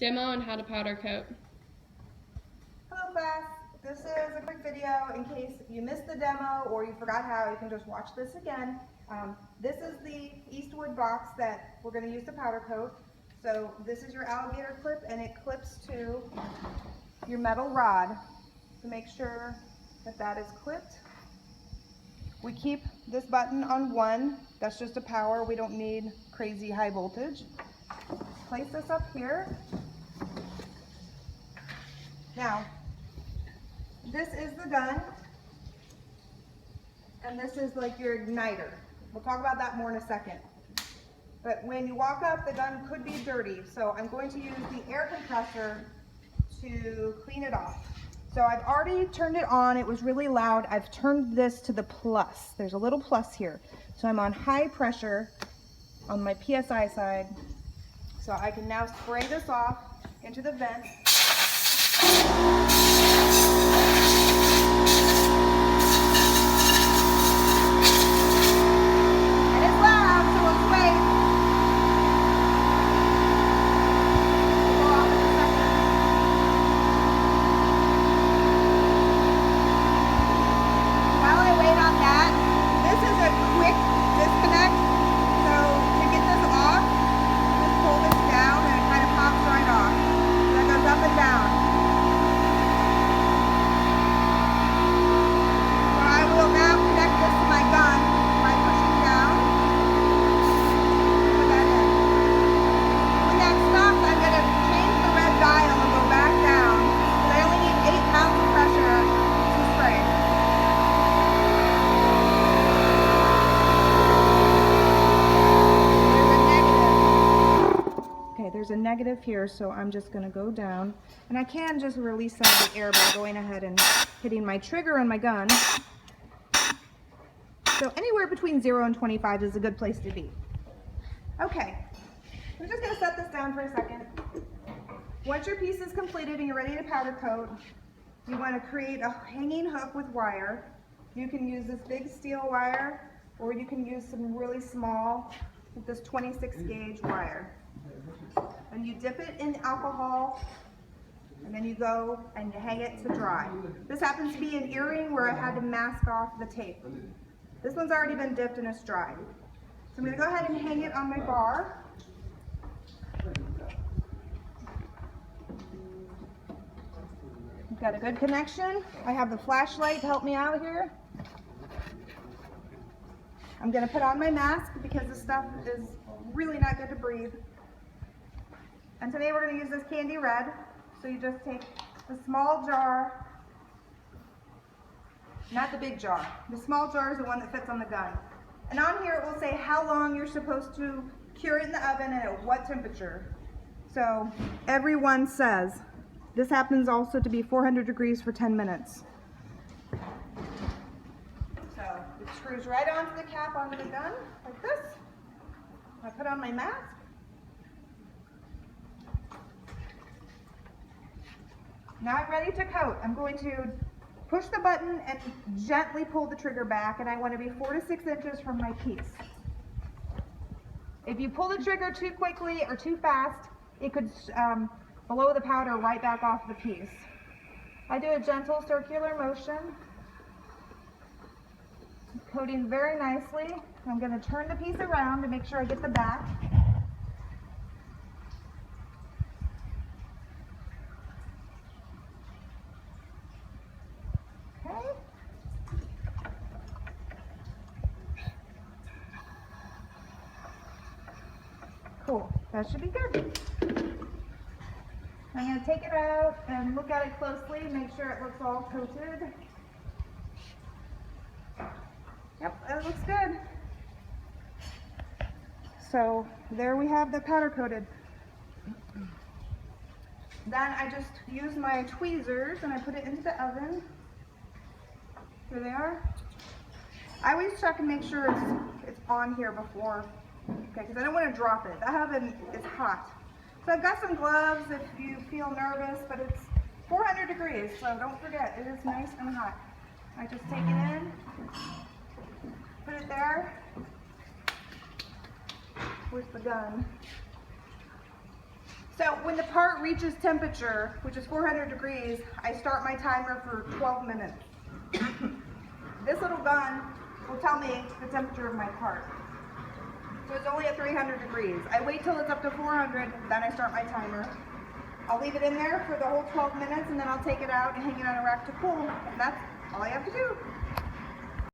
Demo on how to powder coat. Hello class, this is a quick video in case you missed the demo or you forgot how. You can just watch this again. This is the Eastwood box that we're going to use to powder coat. So this is your alligator clip and it clips to your metal rod. So make sure that that is clipped. We keep this button on 1. That's just a power. We don't need crazy high voltage. Place this up here. Now, this is the gun, and this is like your igniter. We'll talk about that more in a second. But when you walk up, the gun could be dirty, so I'm going to use the air compressor to clean it off. So I've already turned it on. It was really loud. I've turned this to the plus. There's a little plus here. So I'm on high pressure on my PSI side. So I can now spray this off into the vent. There's a negative here, so I'm just going to go down, and I can just release some of the air by going ahead and hitting my trigger on my gun. So anywhere between 0 and 25 is a good place to be. Okay, I'm just going to set this down for a second. Once your piece is completed and you're ready to powder coat, you want to create a hanging hook with wire. You can use this big steel wire, or you can use some really small, with this 26 gauge wire. And you dip it in alcohol, and then you go and you hang it to dry. This happens to be an earring where I had to mask off the tape. This one's already been dipped and it's dry. So I'm going to go ahead and hang it on my bar. We've got a good connection. I have the flashlight to help me out here. I'm going to put on my mask because this stuff is really not good to breathe. And today we're going to use this candy red. So you just take the small jar, not the big jar. The small jar is the one that fits on the gun. And on here it will say how long you're supposed to cure it in the oven and at what temperature. So everyone says this happens also to be 400 degrees for 10 minutes. So it screws right onto the cap onto the gun like this. I put on my mask. Now I'm ready to coat. I'm going to push the button and gently pull the trigger back, and I want to be 4 to 6 inches from my piece. If you pull the trigger too quickly or too fast, it could blow the powder right back off the piece. I do a gentle circular motion, coating very nicely. I'm going to turn the piece around to make sure I get the back. Cool, that should be good. I'm going to take it out and look at it closely, make sure it looks all coated. Yep, that looks good. So there we have the powder coated. Then I just use my tweezers and I put it into the oven. Here they are. I always check and make sure it's on here before. Okay, because I don't want to drop it. That oven is hot. So I've got some gloves if you feel nervous, but it's 400 degrees, so don't forget, it is nice and hot. I just take it in, put it there. Where's the gun? So when the part reaches temperature, which is 400 degrees, I start my timer for 12 minutes. This little gun will tell me the temperature of my part. So it's only at 300 degrees. I wait till it's up to 400, then I start my timer. I'll leave it in there for the whole 12 minutes, and then I'll take it out and hang it on a rack to cool. And that's all I have to do.